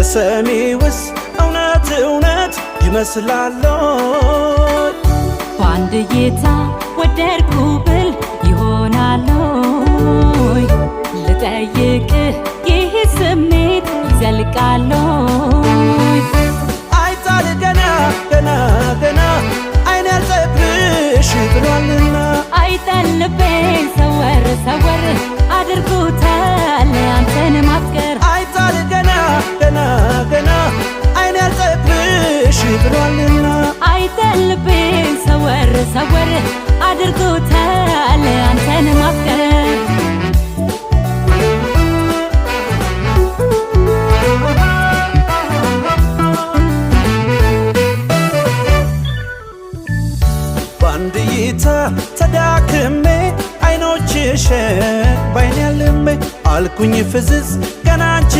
ለሰሚውስ እውነት እውነት ይመስላል በአንድ እይታ ወደድኩ ብል ይሆናል ልጠይቅህ ይህ ስሜት ይዘልቃል አይጣል ገና ገና ገና አይን ያልጸግብሽ ብሏልና አይጣል ልቤን ሰወር ሰወር አድርጎታል አንተን ማፍቀር አይጣል ገና ገና ገና አይን ያልጸግብሽ ብሏልና አይጣል ልቤን ሰወር ሰወር አድርጎታል አንተን ማፍቀር በአንድ እይታ ተዳክሜ አይኖችሽን ባይኔ ያልሜ አልኩኝ ፍዝዝ ገና አንቺ